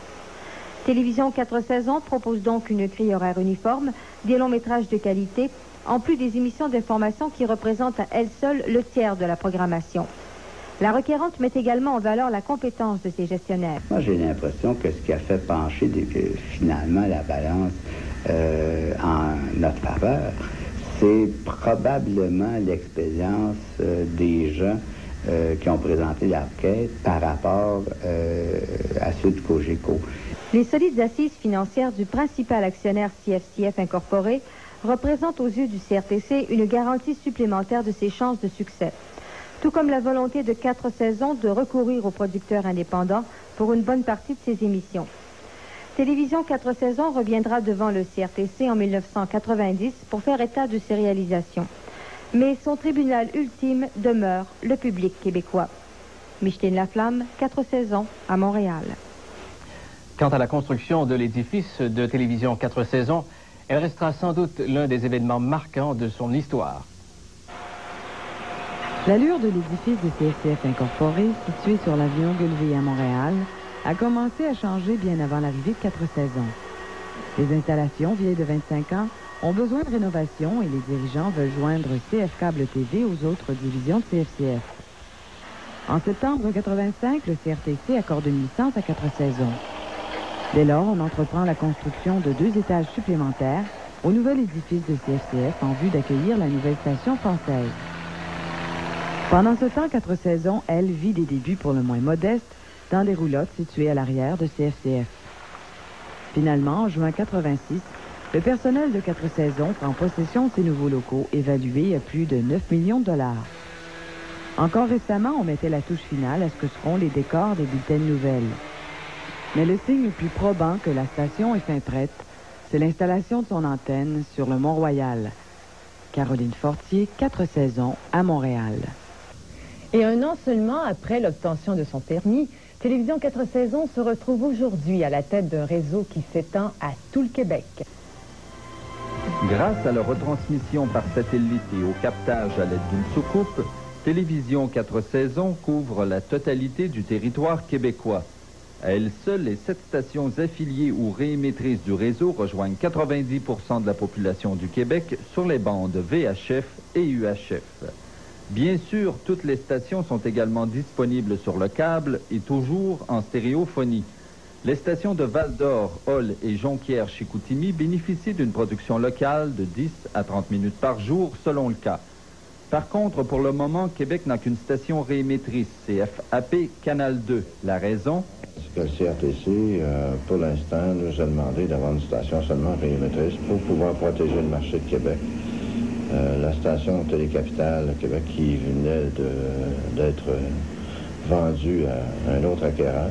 Télévision 4 saisons propose donc une grille horaire uniforme, des longs métrages de qualité, en plus des émissions d'information qui représentent à elles seules le tiers de la programmation. La requérante met également en valeur la compétence de ses gestionnaires. Moi, j'ai l'impression que ce qui a fait pencher finalement la balance en notre faveur, c'est probablement l'expérience des gens qui ont présenté la requête par rapport à ceux de Cogeco. Les solides assises financières du principal actionnaire CFCF Incorporé représentent aux yeux du CRTC une garantie supplémentaire de ses chances de succès. tout comme la volonté de 4 saisons de recourir aux producteurs indépendants pour une bonne partie de ses émissions. Télévision 4 saisons reviendra devant le CRTC en 1990 pour faire état de ses réalisations. Mais son tribunal ultime demeure le public québécois. Micheline Laflamme, 4 saisons à Montréal. Quant à la construction de l'édifice de Télévision 4 saisons, elle restera sans doute l'un des événements marquants de son histoire. L'allure de l'édifice de CFCF incorporé, situé sur l'avenue Ogilvie à Montréal, a commencé à changer bien avant l'arrivée de 4 saisons. Les installations, vieilles de 25 ans, ont besoin de rénovation et les dirigeants veulent joindre CF Câble TV aux autres divisions de CFCF. En septembre 1985, le CRTC accorde une licence à 4 saisons. Dès lors, on entreprend la construction de 2 étages supplémentaires au nouvel édifice de CFCF en vue d'accueillir la nouvelle station française. Pendant ce temps, 4 saisons, elle, vit des débuts pour le moins modestes dans des roulottes situées à l'arrière de CFCF. Finalement, en juin 1986, le personnel de 4 saisons prend possession de ces nouveaux locaux évalués à plus de 9 millions de dollars. Encore récemment, on mettait la touche finale à ce que seront les décors des bulletins de nouvelles. Mais le signe le plus probant que la station est fin prête, c'est l'installation de son antenne sur le Mont-Royal. Caroline Fortier, 4 saisons à Montréal. Et un an seulement après l'obtention de son permis, Télévision 4 saisons se retrouve aujourd'hui à la tête d'un réseau qui s'étend à tout le Québec. Grâce à la retransmission par satellite et au captage à l'aide d'une soucoupe, Télévision 4 saisons couvre la totalité du territoire québécois. À elles seules, les 7 stations affiliées ou réémettrices du réseau rejoignent 90% de la population du Québec sur les bandes VHF et UHF. Bien sûr, toutes les stations sont également disponibles sur le câble et toujours en stéréophonie. Les stations de Val-d'Or, Hall et Jonquière-Chicoutimi bénéficient d'une production locale de 10 à 30 minutes par jour selon le cas. Par contre, pour le moment, Québec n'a qu'une station réémettrice, CFAP Canal 2. La raison? Le CRTC, pour l'instant, nous a demandé d'avoir une station seulement réémettrice pour pouvoir protéger le marché de Québec. La station Télécapitale Québec qui venait d'être vendue à un autre acquéreur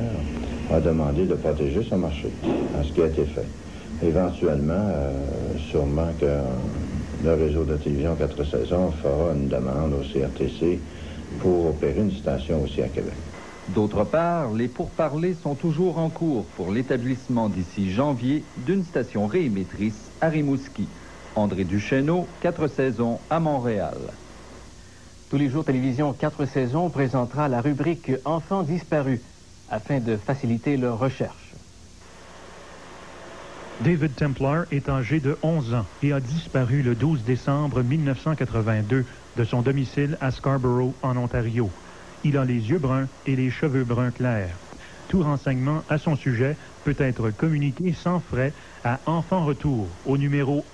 a demandé de protéger son marché, ce qui a été fait. Éventuellement, sûrement que le réseau de télévision 4 saisons fera une demande au CRTC pour opérer une station aussi à Québec. D'autre part, les pourparlers sont toujours en cours pour l'établissement d'ici janvier d'une station réémettrice à Rimouski. André Duchesneau, 4 saisons à Montréal. Tous les jours, Télévision 4 saisons présentera la rubrique « Enfants disparus » afin de faciliter leur recherche. David Templar est âgé de 11 ans et a disparu le 12 décembre 1982 de son domicile à Scarborough, en Ontario. Il a les yeux bruns et les cheveux bruns clairs. Tout renseignement à son sujet peut être communiqué sans frais à Enfants Retour au numéro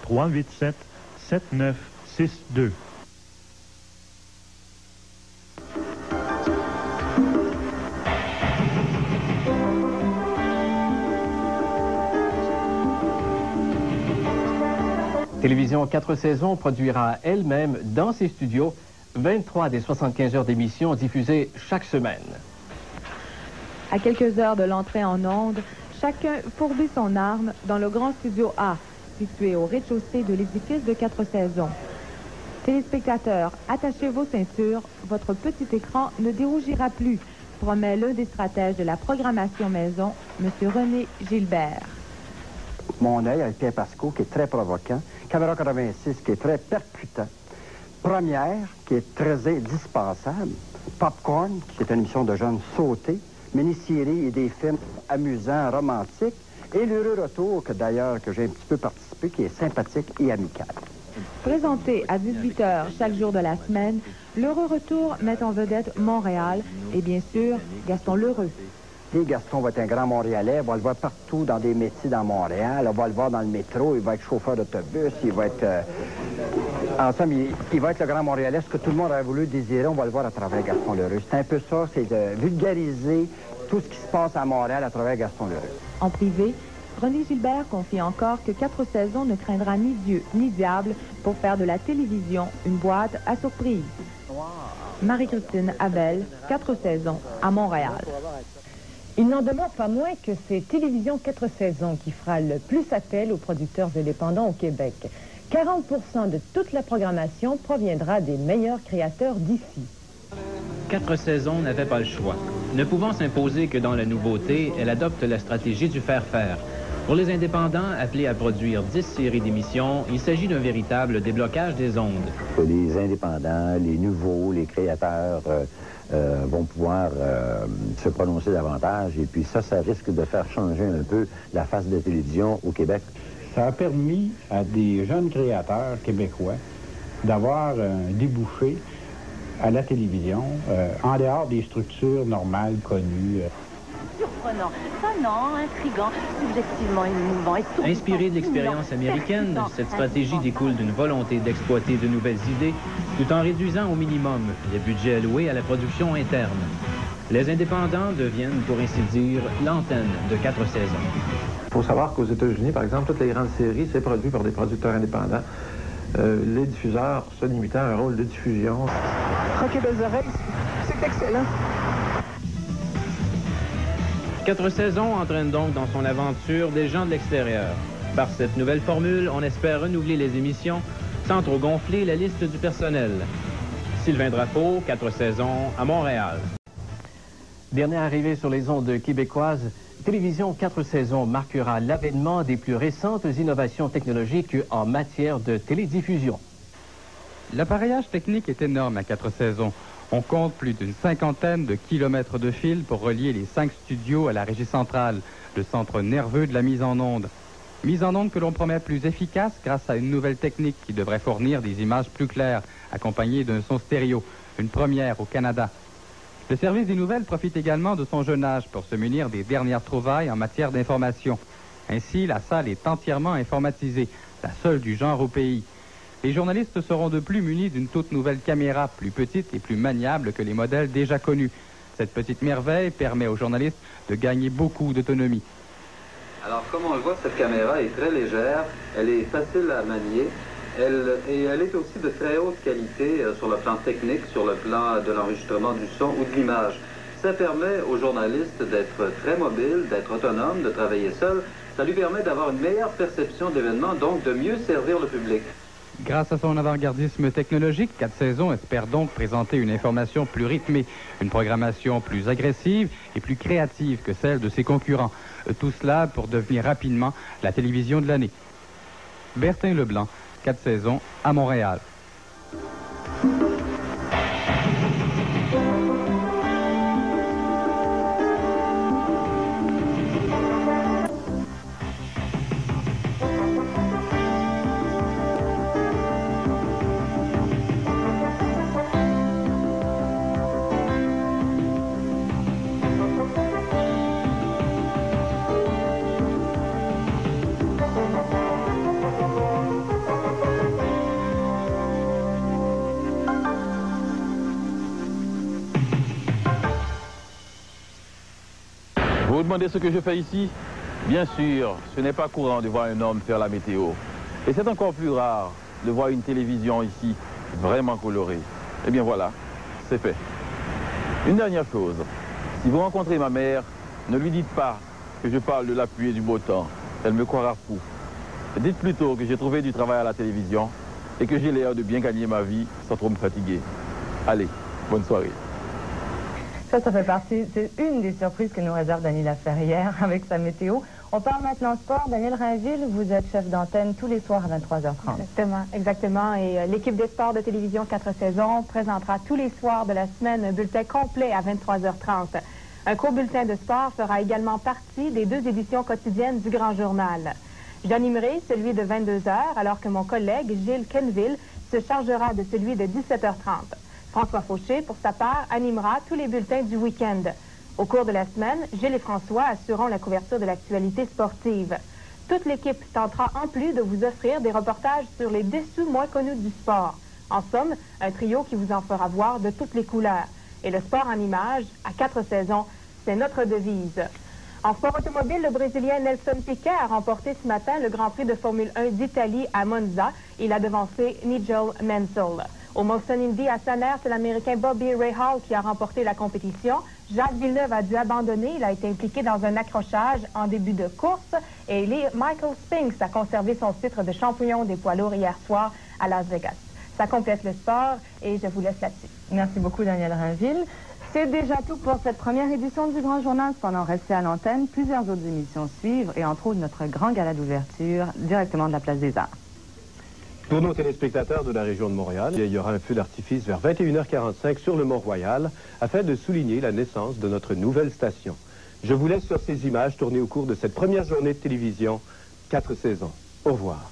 1-800-387-7962. Télévision 4 saisons produira elle-même dans ses studios 23 des 75 heures d'émissions diffusées chaque semaine. À quelques heures de l'entrée en onde, chacun fourbit son arme dans le grand studio A, situé au rez-de-chaussée de l'édifice de 4 saisons. Téléspectateurs, attachez vos ceintures, votre petit écran ne dérougira plus, promet l'un des stratèges de la programmation maison, M. René Gilbert. Mon œil avec Pierre Pasco, qui est très provoquant. Caméra 86, qui est très percutant. Première, qui est très indispensable. Popcorn, qui est une émission de jeunes sautés. Mini-série et des films amusants, romantiques. Et l'heureux retour, que d'ailleurs, que j'ai un petit peu participé, qui est sympathique et amical. Présenté à 18h chaque jour de la semaine, l'heureux retour met en vedette Montréal et bien sûr Gaston L'Heureux. Et Gaston va être un grand Montréalais, on va le voir partout dans des métiers dans Montréal, on va le voir dans le métro, il va être chauffeur d'autobus, il va être... ensemble, il va être le grand Montréalais, ce que tout le monde a voulu désirer, on va le voir à travers Gaston L'Heureux. C'est un peu ça, c'est de vulgariser tout ce qui se passe à Montréal à travers Gaston L'Heureux. En privé, René Gilbert confie encore que 4 saisons ne craindra ni Dieu ni diable pour faire de la télévision une boîte à surprise. Marie-Christine Abel, 4 saisons, à Montréal. Il n'en demeure pas moins que c'est Télévision 4 saisons qui fera le plus appel aux producteurs indépendants au Québec. 40% de toute la programmation proviendra des meilleurs créateurs d'ici. 4 saisons n'avait pas le choix. Ne pouvant s'imposer que dans la nouveauté, elle adopte la stratégie du faire-faire. Pour les indépendants appelés à produire 10 séries d'émissions, il s'agit d'un véritable déblocage des ondes. Les indépendants, les nouveaux, les créateurs vont pouvoir se prononcer davantage. Et puis ça risque de faire changer un peu la face de la télévision au Québec. Ça a permis à des jeunes créateurs québécois d'avoir un débouché à la télévision, en dehors des structures normales connues. Surprenant, tannant, intriguant, subjectivement émouvant et tout. Inspiré de l'expérience américaine, cette stratégie découle d'une volonté d'exploiter de nouvelles idées tout en réduisant au minimum les budgets alloués à la production interne. Les indépendants deviennent, pour ainsi dire, l'antenne de 4 saisons. Il faut savoir qu'aux États-Unis, par exemple, toutes les grandes séries, c'est produit par des producteurs indépendants. Les diffuseurs se limitant à un rôle de diffusion. Croquez belles oreilles, c'est excellent. 4 saisons entraînent donc dans son aventure des gens de l'extérieur. Par cette nouvelle formule, on espère renouveler les émissions sans trop gonfler la liste du personnel. Sylvain Drapeau, 4 saisons, à Montréal. Dernière arrivée sur les ondes québécoises, Télévision 4 saisons marquera l'avènement des plus récentes innovations technologiques en matière de télédiffusion. L'appareillage technique est énorme à 4 saisons. On compte plus d'une 50aine de kilomètres de fil pour relier les 5 studios à la régie centrale, le centre nerveux de la mise en onde. Mise en onde que l'on promet plus efficace grâce à une nouvelle technique qui devrait fournir des images plus claires, accompagnées d'un son stéréo, une première au Canada. Le service des nouvelles profite également de son jeune âge pour se munir des dernières trouvailles en matière d'information. Ainsi, la salle est entièrement informatisée, la seule du genre au pays. Les journalistes seront de plus munis d'une toute nouvelle caméra, plus petite et plus maniable que les modèles déjà connus. Cette petite merveille permet aux journalistes de gagner beaucoup d'autonomie. Alors, comme on le voit, cette caméra est très légère, elle est facile à manier, elle est aussi de très haute qualité sur le plan technique, sur le plan de l'enregistrement du son ou de l'image. Ça permet aux journalistes d'être très mobiles, d'être autonomes, de travailler seuls. Ça lui permet d'avoir une meilleure perception d'événements, donc de mieux servir le public. Grâce à son avant-gardisme technologique, 4 saisons espère donc présenter une information plus rythmée, une programmation plus agressive et plus créative que celle de ses concurrents. Tout cela pour devenir rapidement la télévision de l'année. Bertin Leblanc, 4 saisons, à Montréal. Vous vous demandez ce que je fais ici? Bien sûr, ce n'est pas courant de voir un homme faire la météo. Et c'est encore plus rare de voir une télévision ici, vraiment colorée. Eh bien voilà, c'est fait. Une dernière chose, si vous rencontrez ma mère, ne lui dites pas que je parle de la pluie et du beau temps. Elle me croira fou. Dites plutôt que j'ai trouvé du travail à la télévision et que j'ai l'air de bien gagner ma vie sans trop me fatiguer. Allez, bonne soirée. Ça fait partie, c'est une des surprises que nous réserve Daniel Laferrière avec sa météo. On parle maintenant sport. Daniel Rainville, vous êtes chef d'antenne tous les soirs à 23h30. Exactement. Et l'équipe des sports de télévision 4 saisons présentera tous les soirs de la semaine un bulletin complet à 23h30. Un court bulletin de sport fera également partie des 2 éditions quotidiennes du Grand Journal. J'animerai celui de 22h, alors que mon collègue Gilles Kenville se chargera de celui de 17h30. François Fauché, pour sa part, animera tous les bulletins du week-end. Au cours de la semaine, Gilles et François assureront la couverture de l'actualité sportive. Toute l'équipe tentera en plus de vous offrir des reportages sur les dessous moins connus du sport. En somme, un trio qui vous en fera voir de toutes les couleurs. Et le sport en images, à 4 saisons, c'est notre devise. En sport automobile, le Brésilien Nelson Piquet a remporté ce matin le Grand Prix de Formule 1 d'Italie à Monza. Il a devancé Nigel Mansell. Au Molson Indy à Sonners, c'est l'Américain Bobby Rahal qui a remporté la compétition. Jacques Villeneuve a dû abandonner. Il a été impliqué dans un accrochage en début de course. Et Michael Spinks a conservé son titre de champion des poids lourds hier soir à Las Vegas. Ça complète le sport et je vous laisse là-dessus. Merci beaucoup, Daniel Rainville. C'est déjà tout pour cette première édition du Grand Journal. Cependant, restez à l'antenne. Plusieurs autres émissions suivent et entre autres notre grand gala d'ouverture directement de la Place des Arts. Pour nos téléspectateurs de la région de Montréal, il y aura un feu d'artifice vers 21h45 sur le Mont-Royal afin de souligner la naissance de notre nouvelle station. Je vous laisse sur ces images tournées au cours de cette première journée de télévision 4 saisons. Au revoir.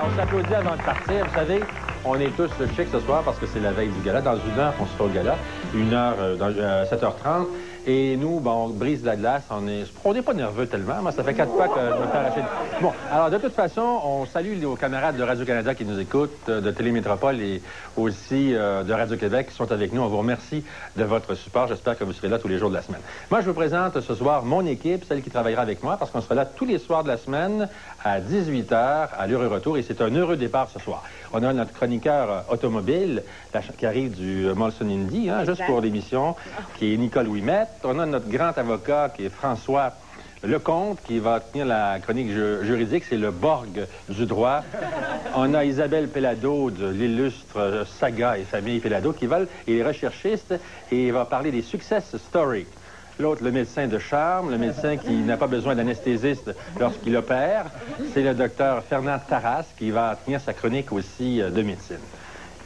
On s'applaudit avant de partir. Vous savez, on est tous chics ce soir parce que c'est la veille du gala. Dans une heure, on sera au gala. Une heure, 7h30. Et nous, bon, on brise la glace. On n'est pas nerveux tellement. Moi, ça fait 4 fois que je me fais arracher. Bon, alors, de toute façon, on salue nos camarades de Radio-Canada qui nous écoutent, de Télémétropole et aussi de Radio-Québec qui sont avec nous. On vous remercie de votre support. J'espère que vous serez là tous les jours de la semaine. Moi, je vous présente ce soir mon équipe, celle qui travaillera avec moi, parce qu'on sera là tous les soirs de la semaine à 18h à l'heure et retour. Et c'est un heureux départ ce soir. On a notre chroniqueur automobile qui arrive du Molson Indy, hein, juste pour l'émission, qui est Nicole Ouimet. On a notre grand avocat qui est François Lecomte, qui va tenir la chronique juridique. C'est le Borg du droit. On a Isabelle Pellado de l'illustre saga et famille Pellado qui est recherchiste et va parler des success stories. L'autre, le médecin de charme, le médecin qui n'a pas besoin d'anesthésiste lorsqu'il opère, c'est le docteur Fernand Tarras qui va tenir sa chronique aussi de médecine.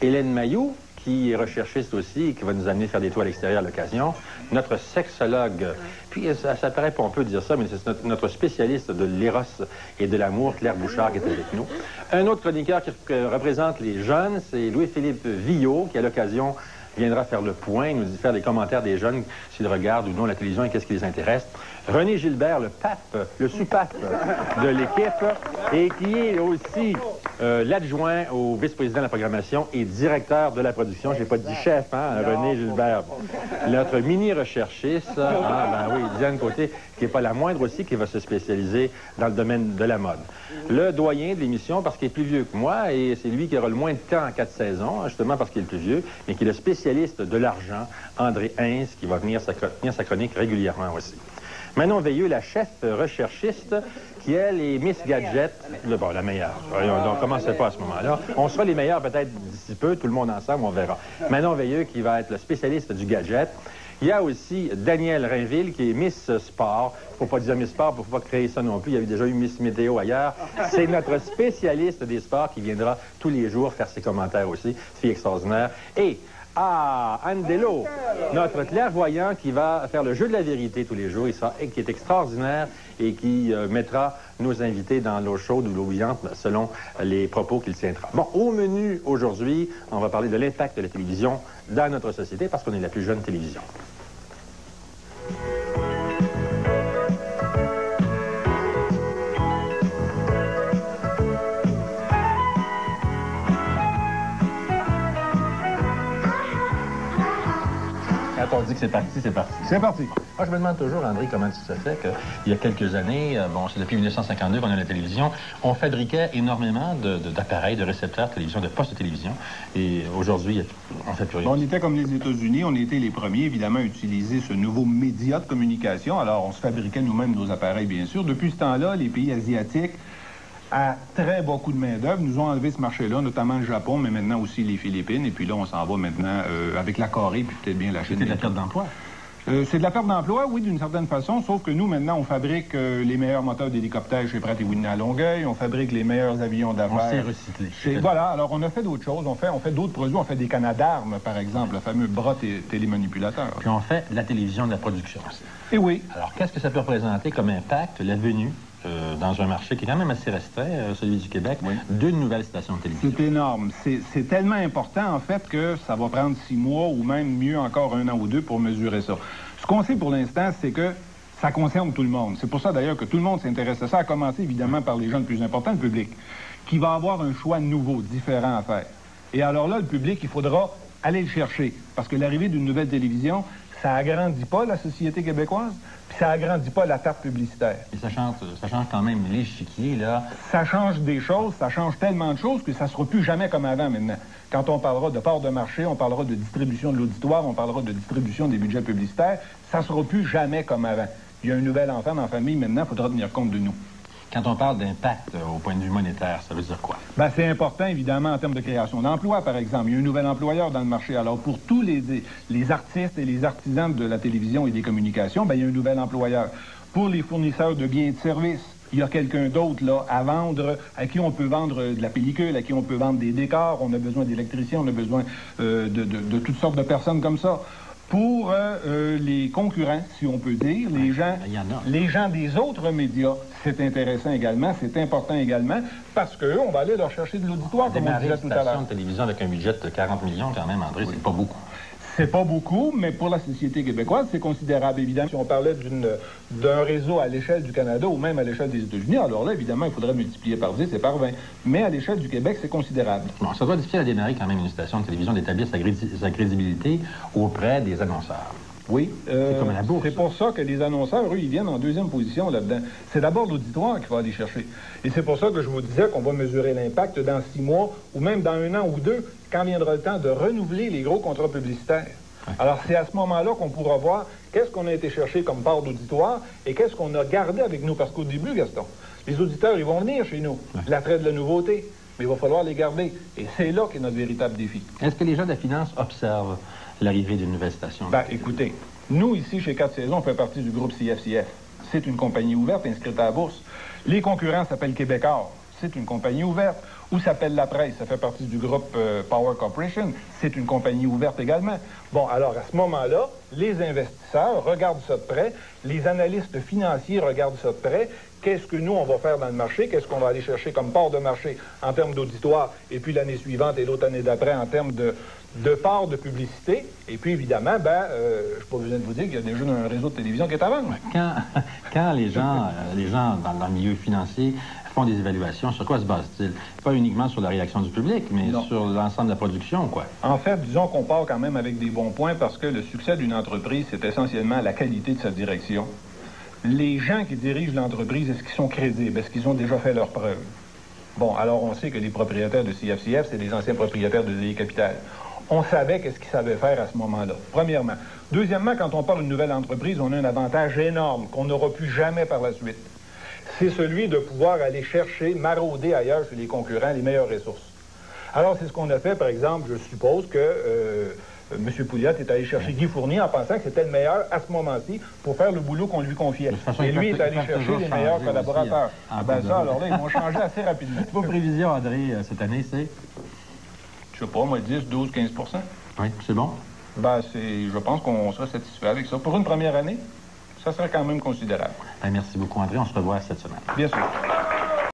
Hélène Mailloux, qui est recherchiste aussi et qui va nous amener faire des tours à l'extérieur à l'occasion. Notre sexologue, puis ça paraît pompeux de dire ça, mais c'est notre spécialiste de l'éros et de l'amour, Claire Bouchard, qui est avec nous. Un autre chroniqueur qui représente les jeunes, c'est Louis-Philippe Villot, qui à l'occasion viendra faire le point, nous faire des commentaires des jeunes, s'ils regardent ou non la télévision et qu'est-ce qui les intéresse. René Gilbert, le pape, le sous-pape de l'équipe, et qui est aussi l'adjoint au vice-président de la programmation et directeur de la production. Je n'ai pas dit chef, hein, René Gilbert. Notre mini-recherchiste, ben oui, Diane Côté, qui n'est pas la moindre aussi, qui va se spécialiser dans le domaine de la mode. Le doyen de l'émission, parce qu'il est plus vieux que moi, et c'est lui qui aura le moins de temps en 4 saisons, justement parce qu'il est le plus vieux, mais qui est le spécialiste de l'argent, André Hins, qui va venir tenir sa chronique régulièrement aussi. Manon Veilleux, la chef recherchiste, qui, elle, est Miss Gadget. Bon, la meilleure. On ne commençait pas à ce moment-là. On sera les meilleurs peut-être d'ici peu, tout le monde ensemble, on verra. Manon Veilleux, qui va être le spécialiste du gadget. Il y a aussi Daniel Rainville, qui est Miss Sport. Il ne faut pas dire Miss Sport, il ne faut pas créer ça non plus. Il y avait déjà eu Miss Météo ailleurs. C'est notre spécialiste des sports qui viendra tous les jours faire ses commentaires aussi. Fille extraordinaire. Et Anne Delot, notre clairvoyant qui va faire le jeu de la vérité tous les jours, qui est extraordinaire et qui mettra nos invités dans l'eau chaude ou l'eau bouillante selon les propos qu'il tiendra. Bon, au menu aujourd'hui, on va parler de l'impact de la télévision dans notre société parce qu'on est la plus jeune télévision. Quand on dit que c'est parti, c'est parti. C'est parti. Moi, je me demande toujours, André, comment ça se fait qu'il y a quelques années, bon, c'est depuis 1952 qu'on a la télévision, on fabriquait énormément d'appareils, de récepteurs de télévision, de postes de télévision, et aujourd'hui, on fait plus rien. Bon, on était comme les États-Unis, on était les premiers, évidemment, à utiliser ce nouveau média de communication. Alors, on se fabriquait nous-mêmes nos appareils, bien sûr. Depuis ce temps-là, les pays asiatiques, à très beaucoup de main-d'œuvre, nous ont enlevé ce marché-là, notamment le Japon, mais maintenant aussi les Philippines. Et puis là, on s'en va maintenant avec la Corée, puis peut-être bien la Chine. C'est de la perte d'emploi. C'est de la perte d'emploi, oui, d'une certaine façon, sauf que nous, maintenant, on fabrique les meilleurs moteurs d'hélicoptères chez Pratt & Whitney à Longueuil, on fabrique les meilleurs avions d'affaires. On s'est recyclé. Voilà, alors on a fait d'autres choses, on fait d'autres produits, on fait des canards, par exemple, le fameux bras télémanipulateur. Puis on fait de la télévision de la production aussi. Et oui. Alors, qu'est-ce que ça peut représenter comme impact, la venue dans un marché qui est quand même assez restreint, celui du Québec, d'une nouvelle station de télévision? C'est énorme. C'est tellement important, en fait, que ça va prendre 6 mois ou même mieux encore 1 an ou 2 pour mesurer ça. Ce qu'on sait pour l'instant, c'est que ça concerne tout le monde. C'est pour ça, d'ailleurs, que tout le monde s'intéresse à ça, à commencer, évidemment, par les gens les plus importants, le public, qui va avoir un choix nouveau, différent à faire. Et alors là, le public, il faudra aller le chercher, parce que l'arrivée d'une nouvelle télévision, ça agrandit pas la société québécoise, puis ça agrandit pas la tarte publicitaire. Et ça change quand même l'échiquier, là. Ça change des choses, ça change tellement de choses que ça sera plus jamais comme avant maintenant. Quand on parlera de part de marché, on parlera de distribution de l'auditoire, on parlera de distribution des budgets publicitaires, ça sera plus jamais comme avant. Il y a un nouvel enfant dans la famille, maintenant, il faudra tenir compte de nous. Quand on parle d'impact au point de vue monétaire, ça veut dire quoi? Ben, c'est important, évidemment, en termes de création d'emplois, par exemple. Il y a un nouvel employeur dans le marché. Alors, pour tous les artistes et les artisans de la télévision et des communications, ben, il y a un nouvel employeur. Pour les fournisseurs de biens et de services, il y a quelqu'un d'autre, là, à vendre, à qui on peut vendre de la pellicule, à qui on peut vendre des décors. On a besoin d'électriciens, on a besoin de toutes sortes de personnes comme ça. Pour les concurrents, si on peut dire, les gens des autres médias, c'est intéressant également, c'est important également, parce qu'eux, on va aller leur chercher de l'auditoire, comme on disait tout à l'heure. Une station de télévision avec un budget de 40 millions, quand même, André, c'est pas beaucoup. C'est pas beaucoup, mais pour la société québécoise, c'est considérable, évidemment. Si on parlait d'un réseau à l'échelle du Canada ou même à l'échelle des États-Unis, alors là, évidemment, il faudrait multiplier par 10 et par 20. Mais à l'échelle du Québec, c'est considérable. Bon, ça doit être difficile à démarrer quand même une station de télévision d'établir sa crédibilité auprès des annonceurs. Oui. C'est comme la bourse. C'est pour ça que les annonceurs, eux, ils viennent en deuxième position là-dedans. C'est d'abord l'auditoire qu'il faut aller chercher. Et c'est pour ça que je vous disais qu'on va mesurer l'impact dans 6 mois ou même dans 1 an ou 2, quand viendra le temps de renouveler les gros contrats publicitaires. Alors, c'est à ce moment-là qu'on pourra voir qu'est-ce qu'on a été chercher comme part d'auditoire et qu'est-ce qu'on a gardé avec nous. Parce qu'au début, Gaston, les auditeurs, ils vont venir chez nous. L'attrait de la nouveauté. Mais il va falloir les garder. Et c'est là qu'est notre véritable défi. Est-ce que les gens de la finance observent l'arrivée d'une nouvelle station? Ben, écoutez, nous, ici, chez 4 Saisons, on fait partie du groupe CFCF. C'est une compagnie ouverte inscrite à la bourse. Les concurrents s'appellent Québecor. C'est une compagnie ouverte. Où s'appelle La Presse, ça fait partie du groupe Power Corporation. C'est une compagnie ouverte également. Bon, alors à ce moment-là, les investisseurs regardent ça de près, les analystes financiers regardent ça de près. Qu'est-ce que nous, on va faire dans le marché? Qu'est-ce qu'on va aller chercher comme part de marché en termes d'auditoire? Et puis l'année suivante et l'autre année d'après en termes de part de publicité. Et puis évidemment, je n'ai pas besoin de vous dire qu'il y a déjà un réseau de télévision qui est à vendre. Quand les gens dans le milieu financier font des évaluations, sur quoi se basent-ils? Pas uniquement sur la réaction du public, mais sur l'ensemble de la production, quoi. En fait, disons qu'on part quand même avec des bons points parce que le succès d'une entreprise, c'est essentiellement la qualité de sa direction. Les gens qui dirigent l'entreprise, est-ce qu'ils sont crédibles? Est-ce qu'ils ont déjà fait leurs preuves? Bon, alors on sait que les propriétaires de CFCF, c'est des anciens propriétaires de DI Capital. On savait qu'est-ce qu'ils savaient faire à ce moment-là, premièrement. Deuxièmement, quand on parle d'une nouvelle entreprise, on a un avantage énorme qu'on n'aura plus jamais par la suite. C'est celui de pouvoir aller chercher, marauder ailleurs chez les concurrents les meilleures ressources. Alors, c'est ce qu'on a fait, par exemple, je suppose que M. Pouliot est allé chercher Guy Fournier en pensant que c'était le meilleur à ce moment-ci pour faire le boulot qu'on lui confiait. Et lui est allé chercher les meilleurs collaborateurs. Alors là, ils vont changer assez rapidement. Vos prévisions, André, cette année, c'est? Je sais pas, moi, 10, 12, 15 %. Oui, c'est bon? Je pense qu'on sera satisfait avec ça. Pour une première année, ça serait quand même considérable. Merci beaucoup, André. On se revoit cette semaine. Bien sûr.